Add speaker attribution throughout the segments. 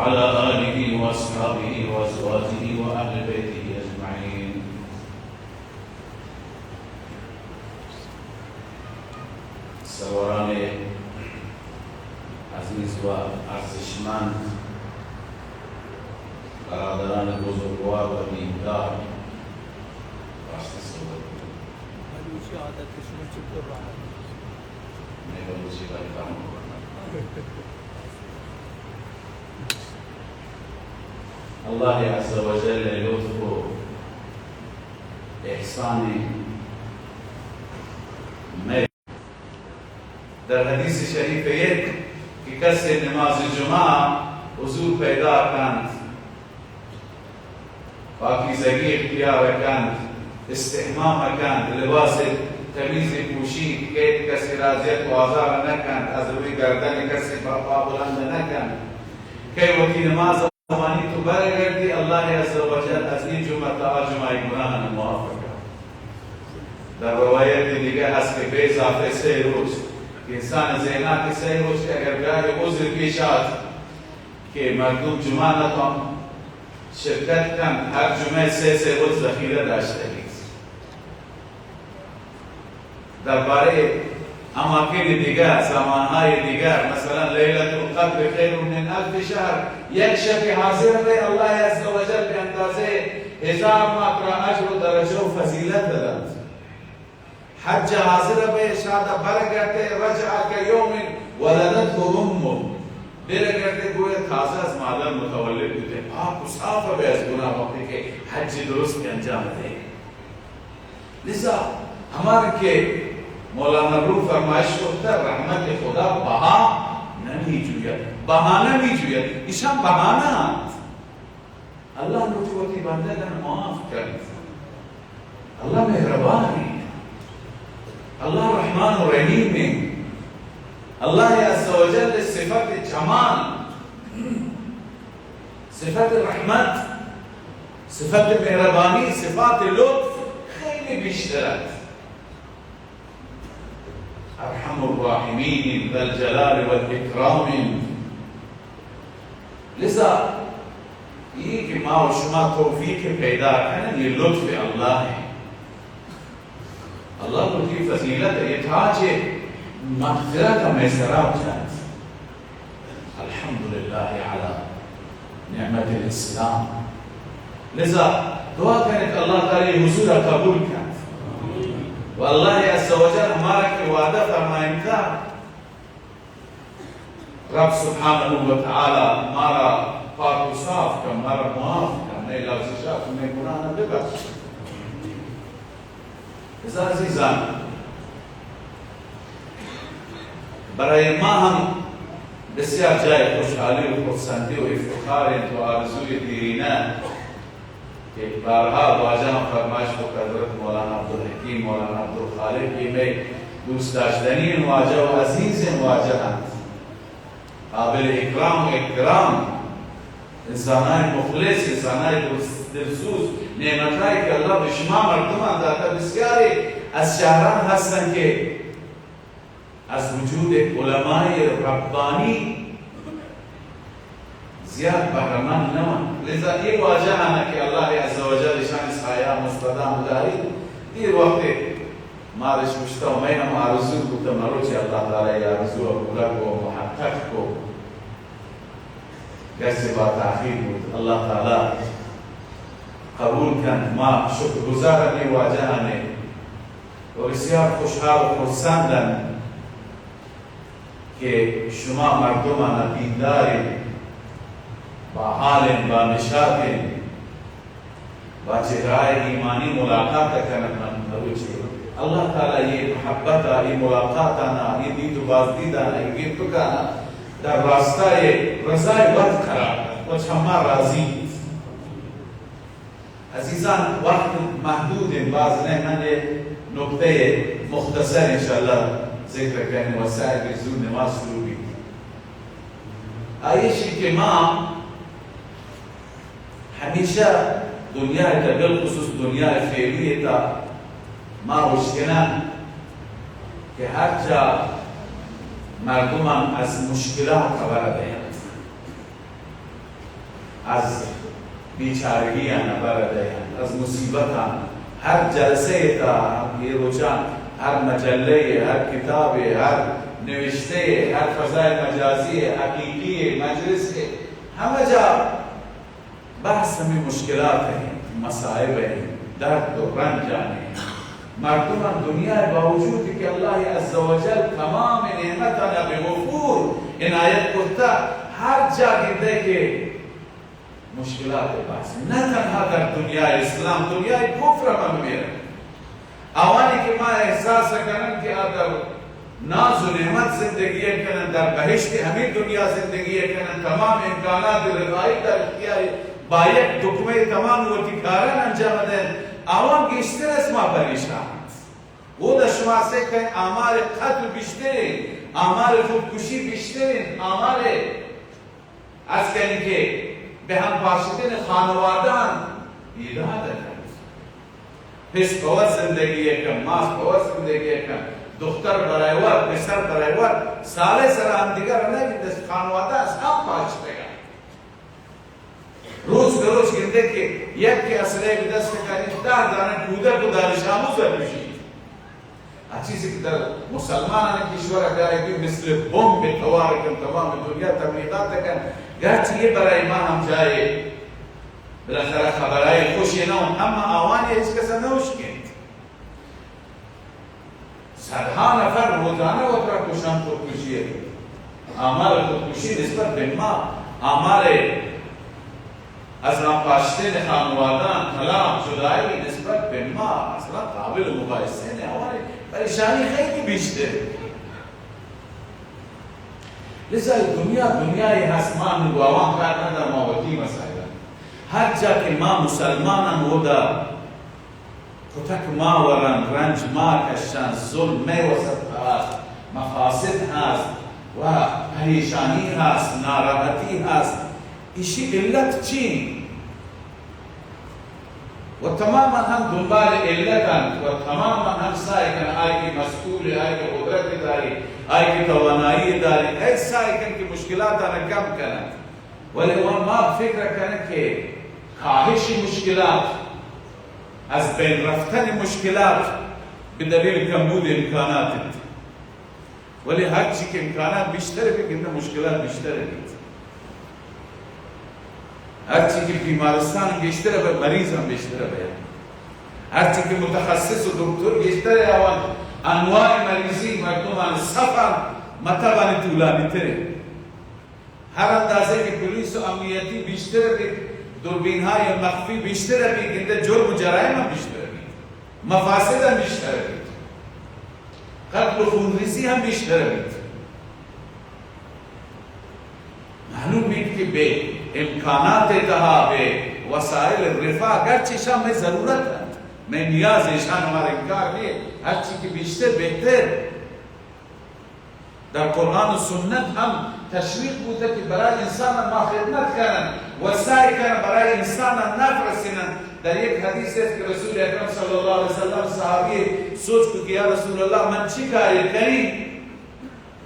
Speaker 1: وعلى آله وأصحابه وأزواجه وأهل بيته أجمعين. سروران عزیز و ارزشمند، برادران بزرگوار و دیندار، راستی صحبت
Speaker 2: بلوچی عادتشون چطور راحت
Speaker 1: بلوچی برکام الله عز وجل لطف و احسان در حدیث شریف یک که کسی نماز جمعه حضور پیدا کند، پاکیزگی اختیار کند، استحمام کند، لباس تمیز پوشید که کسی راضیت و آزار نکند، از روی گردن کسی پا بلند نکند، که وقتی نماز زمانی تو برگردی الله عز وجل از این جمعه تا جمعه گناه معاف کرد. در روایت دیگه هست که به اضافه 3 روز که انسان ذهنات 3 روز که اگر گاهی عذر پیش آد که مردم جمعه نتوان شرکت کن، هر جمعه 3 روز ذخیره داشته اید. درباره اماکن دیگر، زمانهای دیگر، مثلا لیلة القدر خیر من 1000 شهر، یک شب حاضر به الله عز وجل به اندازه 1000 ماه اجر و درجه و فضیلت دارد. حج حاضر به شاده برگرده رجع که یوم ولدته امه، برگرده گویا تازه از مادر متولد بوده، پاک و صاف به از گناه وقتی که حج درست انجام ده. لذا ہمارے کہ مولانا روح فرمائش کرتا ہے رحمت خدا بہا نمی جوید، بہانہ نہیں جوید، ایشان بہانہ اللہ لطفوتی بندگان معاف کرد. اللہ مہربان ہے، اللہ رحمان و رحیم ہے. اللہ عز و جل صفت جمال، صفت رحمت، صفت مہربانی، صفات لطف خیلی بیشتر است. ارحم الراحمین ذا الجلال والاکرام. لذا یہ کہ ما و شما توفیق پیدا کریں یہ لطف اللہ ہے. اللہ کو کی فضیلت ہے، یہ تاج مغفرت ہمیں سراب جائز. الحمدللہ علی نعمت الاسلام. لذا دعا کریں کہ اللہ تعالی حضور قبول کریں و اللہ عز و جل ہمارا کی وعدہ فرمائیں تھا رب سبحانہ و تعالی ہمارا پاک و صاف کر، ہمارا معاف کر، نئے لفظشات میں گناہ نہ ببخش. لذا عزیزان برای ما هم بسیار جای خوشحالی و خرسندی و افتخار و آرزوی دیرینه کہ بارها واجہ فرمایش کو حضرت مولانا عبدالحکیم مولانا عبدالخالق کی میں دوست داشتنین واجہ و عزیز واجہ قابل اکرام و اکرام، انسانای مخلص، انسانای دلسوز، نعمتهایی که الله به شما مردمان داده. بسیاری از شهران هستند که از وجود علمای ربانی زیاد بهره‌مند نماند. لذا این واجه هست که الله عز و جل شان سایه مستدام داری. دیر وقت مارش مشتا و میں ہم آرزو بودم نروچی اللہ تعالی آرزو و پورا کو محقق کو کیسے بات آخیر بود. اللہ تعالی قبول کن. ما شکرگزار این واجه هست و بسیار خوشحال و خرسندم که شما مردمان دینداری با حال با نشاط با چهره ایمانی ملاقات کنند. اللہ تعالی یہ محبت یہ ملاقاتانا یہ دید و بازدیدانا یہ گفتگانا در راستہ رضای وقت قرار و ہما راضی. عزیزان وقت محدود ہے، بعض نے من نکتے مختصر انشاءاللہ ذکر کرنے وسائل کے زور نماز شروع بھی. آئیشی کہ ما همیشه دنیای تا بالخصوص دنیای فعلی تا ما روشکنن که هر جا مردم از مشکلات خبر دهند از بیچارگی نبرده از مصیبتان هر جلسه تا یه روچان هر مجله هر کتاب هر نوشته هر فضای مجازی حقیقی مجلس همه جا بحث میں مشکلات ہیں مصائب ہیں درد و رنج ہیں مردمان دنیا باوجود کہ اللہ عز و جل تمام نعمتنا بغفور عنایت کرتا ہر جا گردے کے مشکلات پاس نہ تنہا در دنیا اسلام دنیا کفر میں میرا آوانی کہ ما احساس کرن کہ آدھر ناز و نعمت زندگی کنن در بہشت ہمیں دنیا زندگی کنن تمام امکانات رضائی در اختیار باید دکمه تمام وقتی کارن انجام دن آوان گشتر از ما پریشان او در شما سے کہیں آمار قتل بیشترین آمار خودکشی بیشترین آمار از کہیں کہ به هم پاشتن خانوادان ایراد کرد پس قوت زندگی کم ماس قوت زندگی کم دختر برای ور پسر برای ور سال سر هم دیگر نگید از خانواده از هم پاشته گا روز به روز گنده که یک که اصله به دست کنید دارن کودک و دانش آموز بشید چیزی که در مسلمانان کشور اگر مثل بمب توار کن تمام دنیا تبلیغات کن گرچه یه برای ما هم جای بالاخره خبرهای خوشی نون اما آوانی هیچ کسا نوشکند صدها نفر روزانه و ترا کشان خودکشیه آمار خودکشی نسبت به ما آمار از نپاشتن خانوادان طلاق جدایی نسبت به ما اصلا قابل مقایسه نه آمار پریشانی خیلی بیشتر لذا دنیای هست ما نگوان کار ندار موتی مسائل هر جا که ما مسلمانان ودا کتک ما ورن رنج ما کشن ظلم وسط هست مفاسد هست و پریشانی هست ناراحتی هست ایشی علت چی؟ و تماما هم دنبال علتن و تماما هم سعی کن آئی کی مسئول آئی کی قدرت داری آئی کی توانایی داری ایک سعی کن که مشکلات آنها کم کنن ولی ما فکر کنن که کاهش مشکلات از بین رفتن مشکلات به دلیل کمبود امکانات ولی هر چی که امکانات بیشتر بگیرن مشکلات بیشتر بگیرن هر چی که بیمارستان بیشتر به مریض هم بیشتر بیان هر چی که متخصص و دکتر بیشتر آوان انواع مریضی مردمان سفر مطبعا طولانی تره هر اندازه که پولیس و امنیتی بیشتر بید دوربین های مخفی بیشتر بید جرم و جرایم هم بیشتر بید مفاسد هم بیشتر بید قتل و خونریزی هم بیشتر بید معلوم بید که به امکانات تها به وسائل الرفاه گرچه شام میں ضرورت ہے میں نیاز ایشان ہمارا انکار نہیں ہر چیز کی بیشتر بہتر در قرآن و سنت هم تشویق بوده که برای انسان ما خدمت کنن و سعی کنن برای انسان نفرسینن در یک حدیث است که رسول اکرم صلی اللہ علیہ وسلم صحابی سوچ کو کہ یا رسول اللہ من چی کاری کنی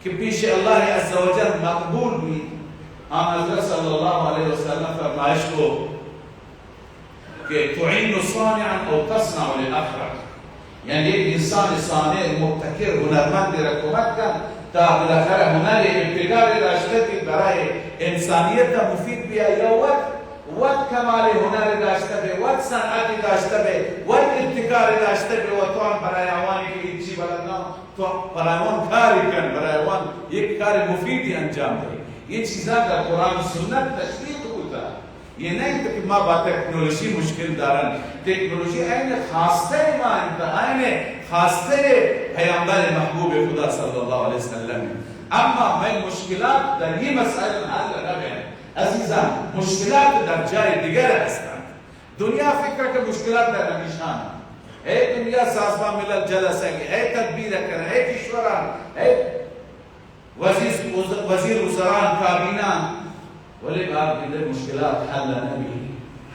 Speaker 1: کہ پیش اللہ عز و جل مقبول بھی آن حضرت صلی اللہ علیہ وسلم فرمائش کو کہ تعین صانعا او تصنع للآخرة یعنی ایک انسان صانع مبتکر هنرمند را کمک کن تا بالاخره هنر ابتکار داشته که برای انسانیت مفید بیاید یا وقت کمال هنر داشته به وقت صنعتی داشته به وقت ابتکار داشته به و تو هم برای آوانی که هیچی بلد نه تو برای آن کاری کن برای آن یک کار مفیدی انجام ده یہ چیزا در قرآن و سنت تشریح ہوتا یہ نہیں کہ ما با ٹیکنالوجی مشکل دارن ٹیکنالوجی این خواسته ما این خواسته پیامبر محبوب خدا صلی اللہ علیہ وسلم اما من مشکلات در یہ مسائل حل نبین عزیزان مشکلات در جای دیگر هستند دنیا فکر که مشکلات در نمیشان اے دنیا سازمان ملل جلسه اے تدبیر کرن اے کشوران اے وزیر وزران کابینان ولی بعد دیگر مشکلات حل نبی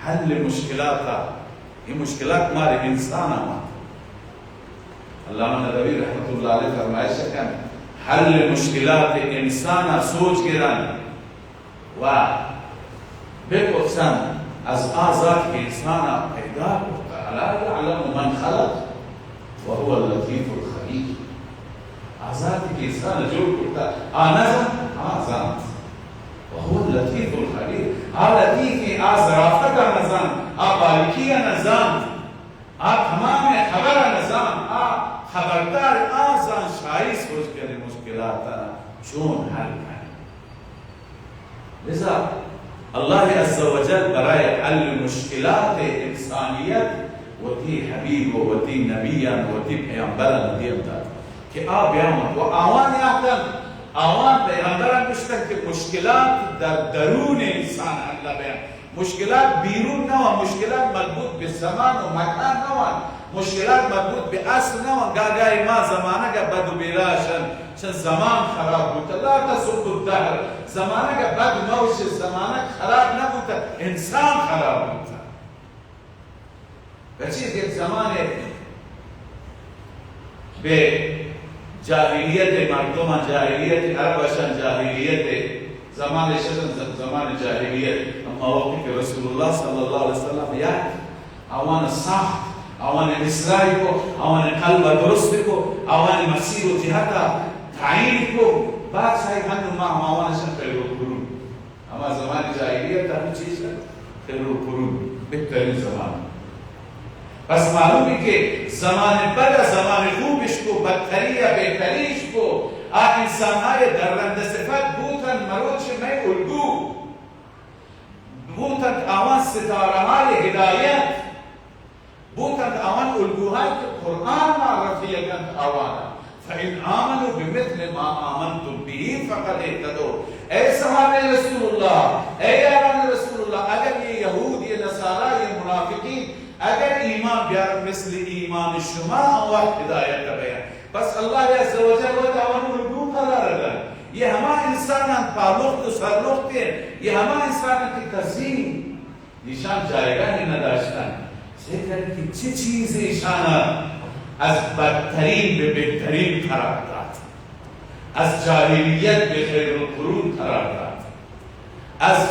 Speaker 1: حل مشکلات یہ مشکلات مارے انسان آمد علامہ ندوی رحمت اللہ علیہ فرمائش کن حل مشکلات انسان سوچ گرن و بپرسن از آزاد که انسان پیدا کرده الا یعلم من خلق و هو اللطیف الخبیر. آزادی که انسان جور کرده آنزم آزاد و هو اللطیف الخبیر. لطیفی آزرافت کا نظام، باریکی نظام، تمام خبر نظام، خبردار آزان شایی سوچ کرے مشکلات چون حل کرے. لذا اللہ عز و جل برای حل مشکلات انسانیت وتی حبیب و وتی نبیان و وتی پیامبران دیم داد که بیامد و آوان یافتن آوان پیغمبران گوشتن که مشکلات در درون انسان الله بیان، مشکلات بیرون نوان، مشکلات مربوط به زمان و مکان نوان، مشکلات مربوط به اصل نوان. گاگای ما زمانه که بد و بیراشن چون زمان خراب بود، لا تسب الدهر، زمانه که بد نوش، زمانه خراب نبود، انسان خراب بود. و چیز یک زمان به جاهلیت مردمان، جاهلیت عربشان، جاهلیت زمان زمان جاهلیت، اما وقتی که رسول الله صلی الله علیه وسلم یاد آوان سخت، آوان اصلاحی کو، آوان قلب درست کو، آوان مسیر و جهت تعیین کو، بعد صحیح هنو ما آوانشان خیر و قرون. اما زمان جاهلیت همین چیز خیر و قرون بهترین زمان. پس معلومی که زمان بد زمان خوبش کو، بدتری یا بهتریش کو، انسانهای درنده صفت بودن مروچ می الگو بودن آوان ستاره های هدایت، بودن آوان الگوهای که قرآن معرفی کند آوانا. فإن آمنوا بمثل ما آمنتم به فقد اهتدوا. ای صحابه رسول الله، ای یاران رسول الله، اگر یہ یهود، یہ نصارا، یہ منافقین اگر ایمان بیارن مثل ایمان شما آن ہدایت بیان، بس اللہ عز و جل و تعالی الگو قرار داد. یہ ہما انسان پالوخت و سرلوخت ہیں، یہ ہما انسان کی تزیین نشان جایگاہ نداشتن. ذکر کی چه چیز ایشان از بدترین به بهترین قرار داد، از جاهلیت به خیر القرون قرار داد، از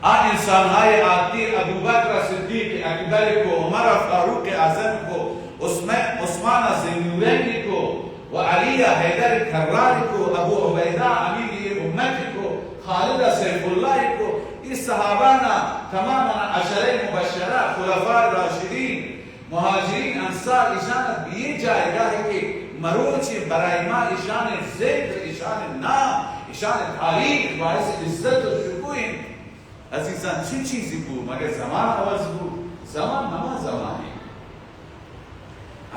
Speaker 1: انسانهای عادی ابوبکر صدیق اکبر کو، عمر فاروق اعظم کو، عثمان ذوالنورین کو و علی حیدر کرار کو، ابو عبیدہ امیر امت کو، خالد سیف اللہ کو، اس صحابانا تماما عشرہ مبشرہ خلفاء راشدین مہاجرین انصار ایشان یہ جایگاہ ہے کہ مروچ برای ما ایشان ذکر، ایشان نام، ایشان تعریف باعث عزت و شکوہ. عزیزان چه چیزی بود مگر زمان عوض بود؟ زمان همان زمانی.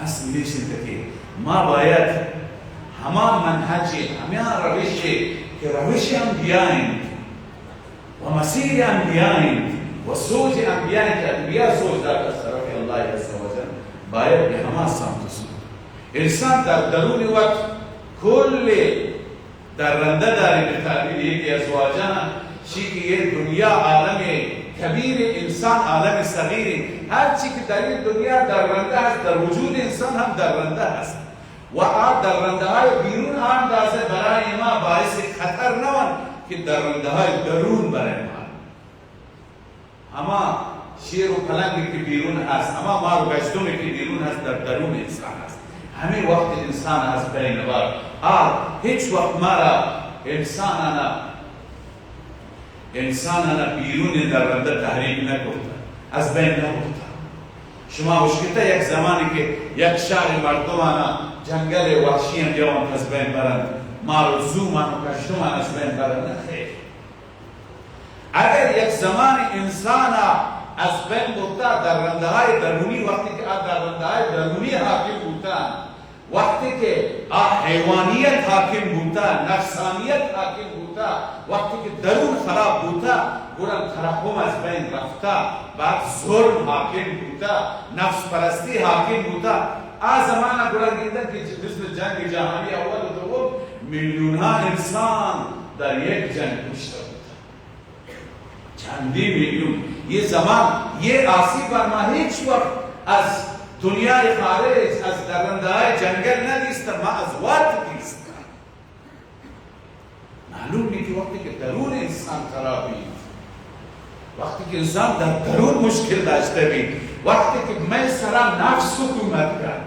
Speaker 1: اصل میشین که ما باید همان منهجی، همان روشی که روش انبیایند و مسیر انبیایند و سوچ انبیایند که انبیاء سوچ دارد از طرف الله عز و جل باید به همان سمت سود. انسان در درون وقت کل در رنده داری به تعبیر یکی از واجهان چی که یہ دنیا عالم کبیر، انسان عالم صغیر، هر چی که در این دنیا در رنده هست در وجود انسان هم در رنده هست و در رنده های بیرون اندازه برای ما باعث خطر نوان که در رنده های درون برای ما. اما شیر و پلنگی که بیرون هست، اما مار و گشتمی که بیرون هست در درون انسان هست. همین وقت انسان هست بین بار هیچ وقت ما را انسانانا بیرون در رنده تحریک نکرده، از بین نبرده. شما مشکلتا یک زمانی که یک شهر مردمانا جنگل وحشی جوان از بین برند، مال و زومان و کشتمان از بین برند، نخیر. اگر یک زمان انسانا از بین بودتا در رنده های درونی، وقتی که در رنده های درونی حاکم بودتا، وقتی که حیوانیت حاکم بودتا، نفسانیت حاکم بودتا، وقتی که درون خراب بودتا، گران ترحم از بین رفتا، بعد ظلم حاکم بودتا، نفس پرستی حاکم بودتا، زمانه گران دیدن که مثل جنگ جهانی اول و دوم میلیون ها انسان در یک جنگ کشته بودتا، چندی میلیون. یہ زمان یہ آسیب بر ما هیچ وقت از دنیای خارج، از درندهای جنگل ندیستم، ما از وقت دیستم. معلوم نیست وقتی که درون انسان خرابی وقتی که انسان در درون مشکل داشته بید، وقتی که من سرم نفس حکومت کن،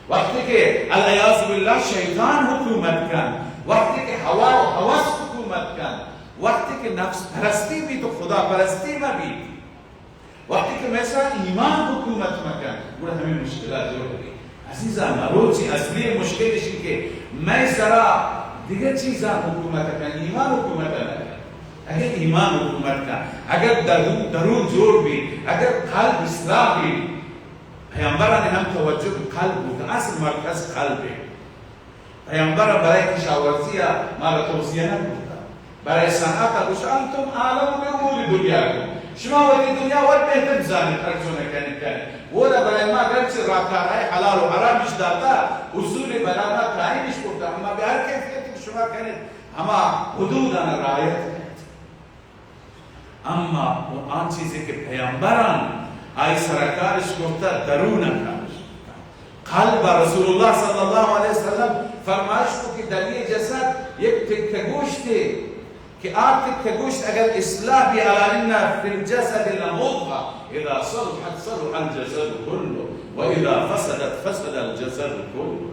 Speaker 1: وقتی که العیاذ بالله شیطان حکومت کن، وقتی که هوا و هوس حکومت کن، وقتی که نفس پرستی بید و خدا پرستی مبید، وقتی که مثلا ایمان حکومت مکن، برای همین مشکلات رو بید. عزیزان مروچی اصلی مشکلش این که من سرا دیگه چیزا حکومت کن، ایمان حکومت نکن. اگر ایمان حکومت کن، اگر درون جور بید، اگر قلب اصلاح بید، پیامبران هم توجه به قلب بود، اصل مرکز قلبه. پیامبران برای کشاورزی ما را توصیه نکرد، برای صنعت گوش انتم اعلم به امور دنیاکم، شما وقتی دنیا وقت بهتر زانید خرج نکنید کنید. و برای ما گرچه راهکارهای حلال و حرامش داده، اصول برای ما تعیینش کرده، اما به هر کیفیتی شما کنید، اما حدود آن رعایت کنید. اما آن چیزی که پیامبران ای سرکارش گفته درون کارش، قلب رسول الله صلی الله علیه وسلم فرمایش کو که در این جسد یک تکه گوشته که آن تکه گوشت اگر اصلاح بی علائم فی الجسد لمضغه اذا صلحت صلح الجسد كله و اذا فسدت فسد الجسد كله.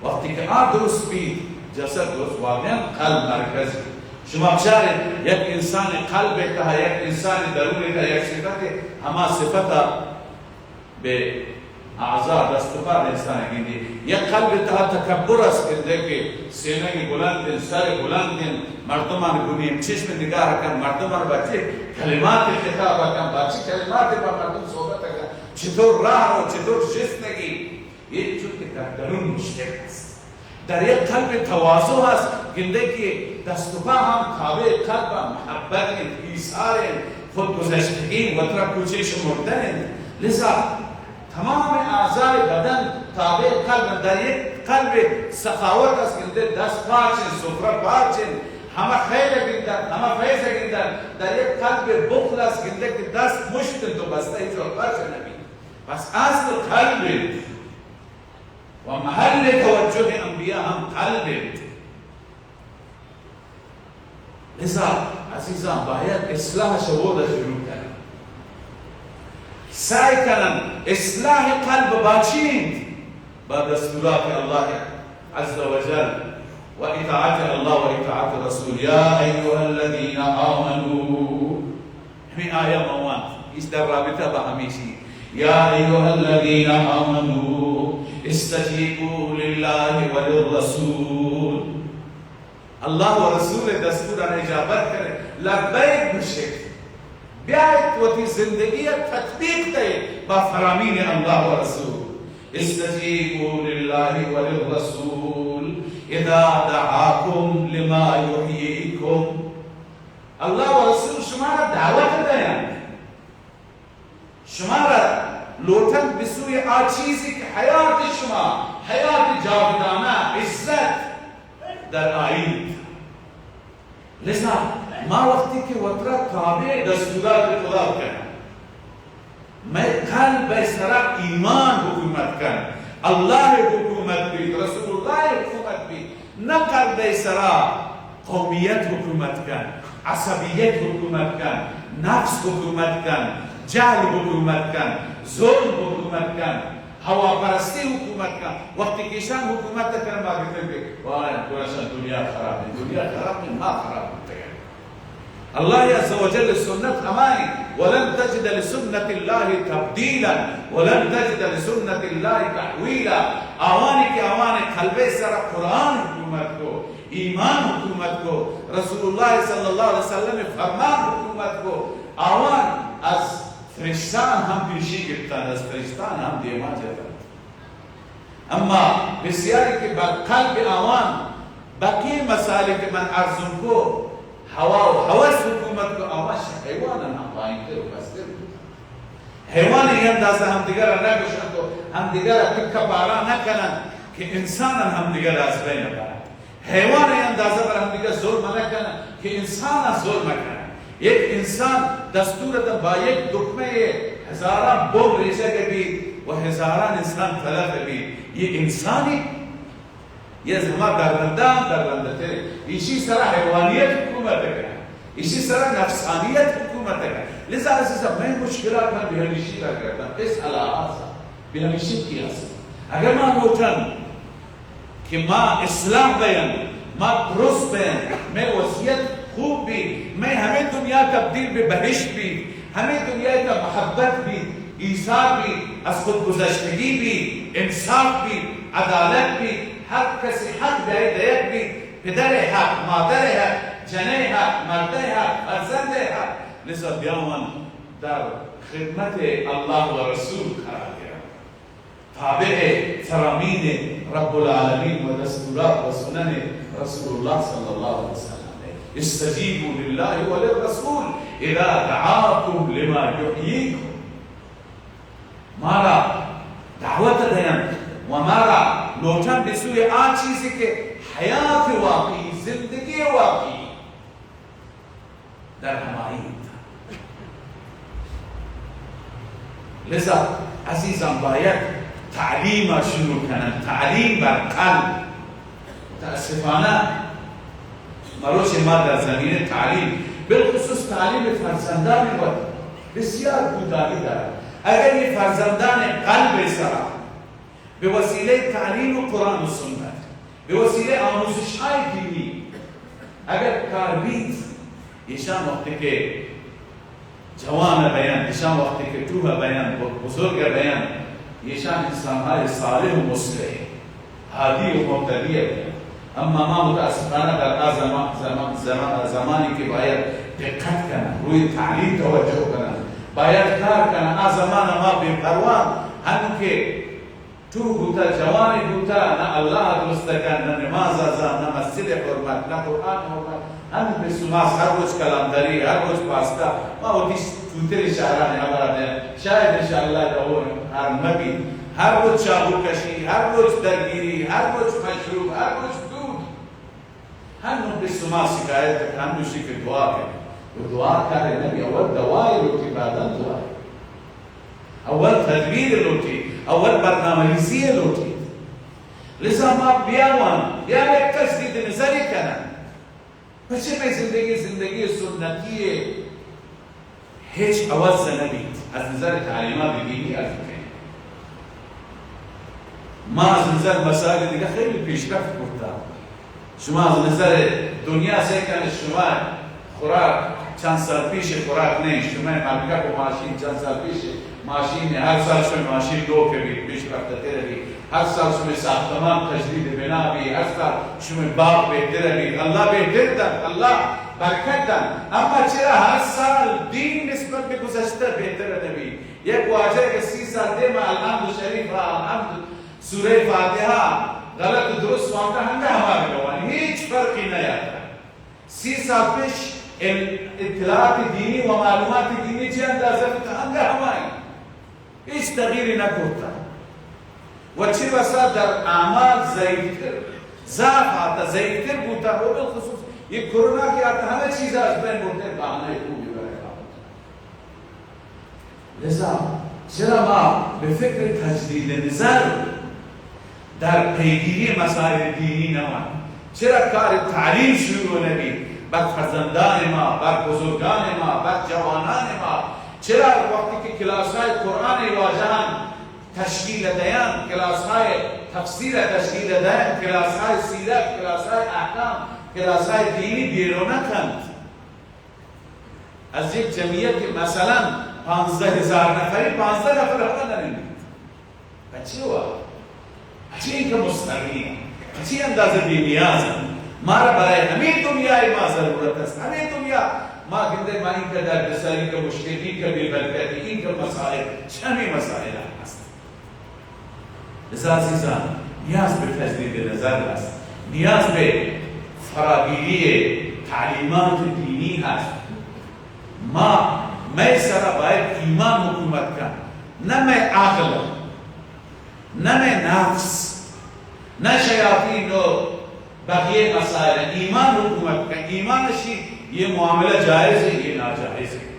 Speaker 1: وقتی که آن درست بید جسد درست، واقعا قلب مرکزی. شما بشارید یک انسان قلب که یک انسان درونی که یک صفت همه صفت به اعضاء دست و پا انسان گیندی. یک قلب تا تکبر است که سینه بلند، سر بلند، مردمان گونیم چشم نگاه کن، مردمان بچه کلمات خطاب کن، بچه کلمات با مردم صحبت کن، چطور راه و چطور شستگی. یک چون که در درون مشکل است. در یک قلب تواضع است گنده که دست و پا هم تابع قلب محبت ایثار خودگذشتگی و ترا کوچش مردن. لذا تمام اعضای بدن تابع قلب. در یک قلب سخاوت است گنده دست پاچن، سفره پاچن، همه خیر گندن، همه فیض گندن. در یک قلب بخل است گنده که دست مشت تو بسته هیچ وقت نبید. پس اصل قلب و محل توجه انبیاء هم قلب. لذا عزیزان باید اصلاح شهود شروع کنن، سعی کنن اصلاح قلب باچین با دستورات الله عز وجل و اطاعت الله و اطاعت رسول. یا ایها الذین آمنوا، همین آیه موان اس در رابطه با همیشی. یا ایها الذین آمنوا استجیبوا لله وللرسول. الله و رسول دستور اجابت کرے، لبیک بشید، بیایید و تی زندگی تطبیق دهید با فرامین الله و رسول. استجیبوا لله وللرسول اذا دعاكم لما يحييكم. الله و رسول شما را دعوت دهند، شما را لوٹن بسوی آ چیزی که حیات شما، حیات جاودانه، عزت در آیین. لذا ما وقتی که وطرا تابع دستورات خدا کنم، میں قلب سرا ایمان حکومت کن، اللہ حکومت بھی، رسول اللہ حکومت بھی، نہ قلب سرا قومیت حکومت کن، عصبیت حکومت کن، نفس حکومت کن، جهل حکومت کن، ظلم حکومت کن، هوا پرستی حکومت کن. وقتی که ایشان حکومت کنن باقی کنن وای قرآن دنیا خراب ہے، دنیا خراب ہے، ما خراب ہوتے ہیں. الله عز وجل سنت ہماری ولن تجد لسنت الله تبدیلا ولن تجد لسنت الله تحویلا. آوانی که آوان قلب سر قرآن حکومت کو، ایمان حکومت کو، رسول الله صلی اللہ علیہ وسلم فرمان حکومت کو، آوان از فرشتان هم پیشی گرفتند، از فرشتان هم دیما جدند. اما بسیاری که با قلب آوان بقیه مسائل که من ارزم کو هوا و هوس حکومت کو، آوان حیوان هم پایینتر و بستر بود. حیوان این اندازه هم دیگر را نگوشند و هم دیگر را تکه پارا نکنند که انسان هم دیگر از بین برند. حیوان این اندازه بر هم دیگر ظلم نکنند که انسان ظلم کنند. یک انسان دستورت با یک دکمه هزاران بم ریشه بید و هزاران انسان تلف بید. یہ انسانی یہ زمان درندان درندتے ایشی سرا حیوانیت حکومت کرنے. इसी तरह नफसानियत हुकूमत है लिजा अजीज़ मैं मुश्किलात में बेहमिशी का करता हूँ इस अलाहा बेहमिशी की आसा अगर मां रोटन कि मां इस्लाम बयान मां दुरुस्त बयान मैं वसीयत खूब भी मैं हमें दुनिया तब्दील भी बहिश्त भी हमें दुनिया का मोहब्बत भी ईसार भी असखुद गुज़श्तगी भी इंसाफ भी अदालत भी हक कसी हक दे दयक भी पिदर हक मादर हक जने हक मर्द हक फर्जंद हक लिसा ब्यावन दर खिदमत अल्लाह व रसूल खड़ा गया ताबे फरामीन रब्बुल आलमीन व दस्तूरात व सुनन रसूलुल्लाह सल्लल्लाहु अलैहि वसल्लम इस्तजीबू लिल्लाहि व लिर्रसूल इज़ा दआकुम लिमा युहयीकुम मारा दावत दयान व मारा लोटन बिसुए आ चीज़ के हयात वाक़ई जिंदगी वाक़ई در همایید لذا عزیزان باید تعلیم شروع کنن تعلیم بر قلب متاسفانه مروش ما در زمینه تعلیم بالخصوص تعلیم فرزندان ما بسیار کوتاهی دارد اگر یہ فرزندان قلب سرا به وسیله تعلیم قرآن و سنت به وسیله آموزش‌های دینی اگر کار بید ایشان وقتی که جوان بیان ایشان وقتی که توه بیان بزرگ بیان ایشان انسانهای صالح و مصلح هادی و مبتدی بیان اما ما متاسفانه در زمانی که باید دقت کنن روی تعلیم توجه کنن باید کار کنن زمان ما بی‌پروا هم که تو بوتا جوانی بوتا نه الله درست کن نه نماز ازان نه مسجد حرمت نه قرآن حرمت هم به سماس هر روز کلامداری هر روز پاستا ما ودیش توتر شهران هبرده شاید انشاءالله دور هر مبی هر روز چاقو کشی هر روز درگیری هر روز مشروب هر روز دود هم به سماس شکایت هم نوشی که دعا کنه و دعا کرده نبی اول دوای روتی بعدن دعا اول تدبیر روتی اول برنامه‌ریزی روتی لذا ما بیاوان یا یک تجدید نظری کنن بچه به زندگی سنتی هیچ عوض نبید از نظر تعلیمات دینی از کنیم ما از نظر مسائل دیگه خیلی پیشرفت کرده شما از نظر دنیا سیکن شما خوراک چند سال پیش خوراک نه شما مرکب و ماشین چند سال پیش ماشین هر سال شما ماشین دو که بید پیشرفت تر بید هر سال شما ساختمان تجدید بنا بید هر سال شما باغ بهتر بید الله بهتر دن الله برکت دن اما چرا هر سال دین نسبت به گذشته بهتر نبید یک واجه که 30 سال دیم الحمد شریف الحمد سوره فاتحه غلط و درست وقت هنگه ہمارے گوانی هیچ فرقی نیاتا 30 سال پیش اطلاعات دینی و معلومات دینی چه اندازه هنگه ہماری هیچ تغییری نکرده و چه بسا در اعمال ضعیفتر ضعف آتا ضعیفتر بوتا و بالخصوص یہ کرونا کی آتا همه چیز از بین بودتے بہانے خوبی برای لذا چرا ما به فکر تجدید نظر در پیگیری مسائل دینی نمان چرا کار تعلیم شروع نبید بر فرزندان ما بر بزرگان ما بر جوانان ما چرا وقتی که کلاس های قرآن واجهان تشکیل دیان کلاس های تفسیر تشکیل دیان کلاس های سیرت کلاس های احکام کلاس های دینی بیرون نکند از یک جمعیت مثلا 15,000 نفری 15 نفر همه نمید بچه هوا بچه این که مستقیم بچه اندازه بی‌نیاز ما را برای همین دنیای ما ضرورت است همین دنیا ما گنده ما این که در بساری که مشکلی که بی‌برکتی این که مسائل چمی مسائل هست لذا عزیزان نیاز به تجدید نظر است نیاز به فراگیری تعلیمات دینی هست میں سرا باید ایمان حکومت کا نہ میں عقل نہ میں نفس نہ شیاطین و بقیہ مسائل ایمان حکومت کا ایمان اشی یہ معاملہ جائز ہے یہ ناجائز ہے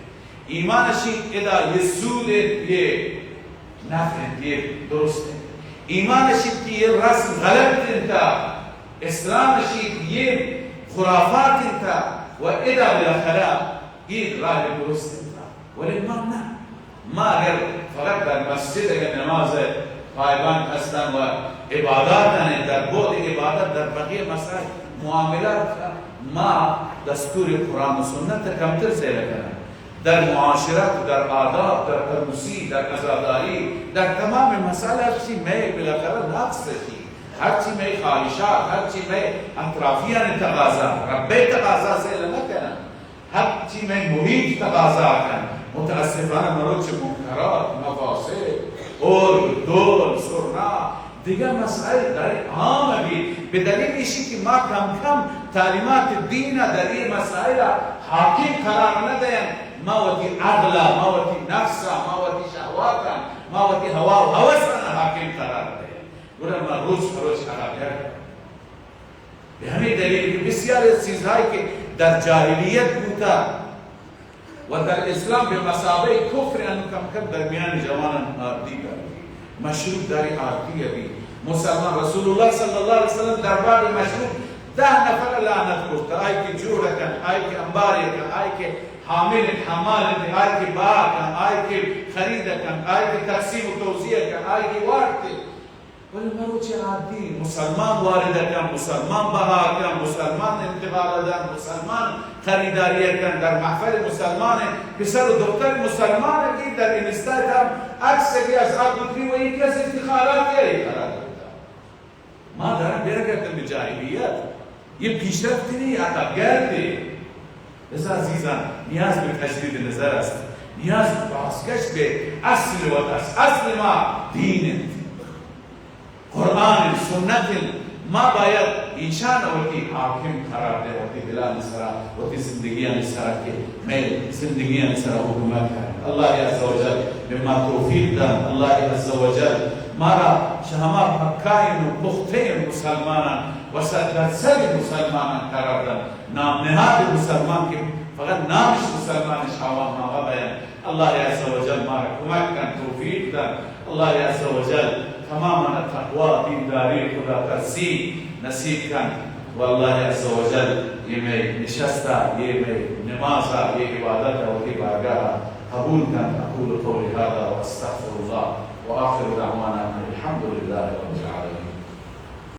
Speaker 1: ایمان اشی ادا یہ سود ہے یہ نفع ہے یہ درست ہے ایمان اشی کی یہ رسم غلط انتا اسلام اشی یہ خرافات انتا وإذا بالاخره این راه درست ولی ما اگر فقط در مسجد اگر نماز غایبان هستند و عبادات در بعد عبادت در بقیه مسائل معاملات ما دستور قرآن و سنت کمتر سیر کنند در معاشرت در آداب در ترمسی در عزاداری در تمام مسائل هرچی میل بالاخره نقص هرچی میل خواهشات هرچی میل اطرافیان تقاضا ربی تقاضا سیر نکنند هرچی میل محیط تقاضا کنند متاسفانه مروچ منکرات مفاسد اور دول سرنا دیگر مسائل در عام بید به دلیل ایشی که ما کم تعلیمات دین در این مسائل حاکم قرار ندهیم ما وقتی عقل ما وقتی نفس ما وقتی شهوات ما وقتی هوا و هوس حاکم قرار دهیم گویا ما روز بروز عقل کرد به همین دلیل که بسیار از چیزهایی که در جاهلیت بوده و در اسلام به مسابقه کفر انو کم در میان جوانان دیگر مشروب داری عادیه بی مسلمان رسول الله صلی الله علیه وسلم در باب مشروب 10 نفر لعنت کرد ای که جوړ کن ای که انبار کن ای که حامل حمال ای که باع کن ای که خرید کن ای که تقسیم و توزیع کن ای که وارد ولی مروچ عادی مسلمان وارد کن مسلمان بها کن مسلمان انتقال دن مسلمان خریداری کن در محفل مسلمان پسر و دختر مسلمان کی در این استاد هم اکثری از عقلی و یکی از افتخارات یه قرار داد ما دارم برگردم به جاهلیت یه پیشرفتی نیست عقب‌گرده از عزیزان نیاز به تجدید نظر است نیاز به بازگشت به اصل و اصل ما دین قرآن سنت ما باید ایشان وقتی حاکم قرار ده وقتی دلان سرا وقتی زندگیان سرا که میل زندگیان سرا حکومت کرد الله عزوجل بما توفیق داد الله عزوجل ما را شما پکاین و پختین مسلمانان و سرسر مسلمانان قرار داد نام نهاد مسلمان که فقط نامش مسلمانش عوام ما بیان الله عزوجل ما را کمک کن توفیق داد الله عزوجل تماما تقوا دینداری خدا ترسی نصیب کن والله عزوجل یہ میں نشستہ یہ میں نمازہ یہ عبادت ہے وہی بارگاہ قبول کن اقول قولی هذا واستغفر الله واخر دعوانا الحمد لله رب العالمين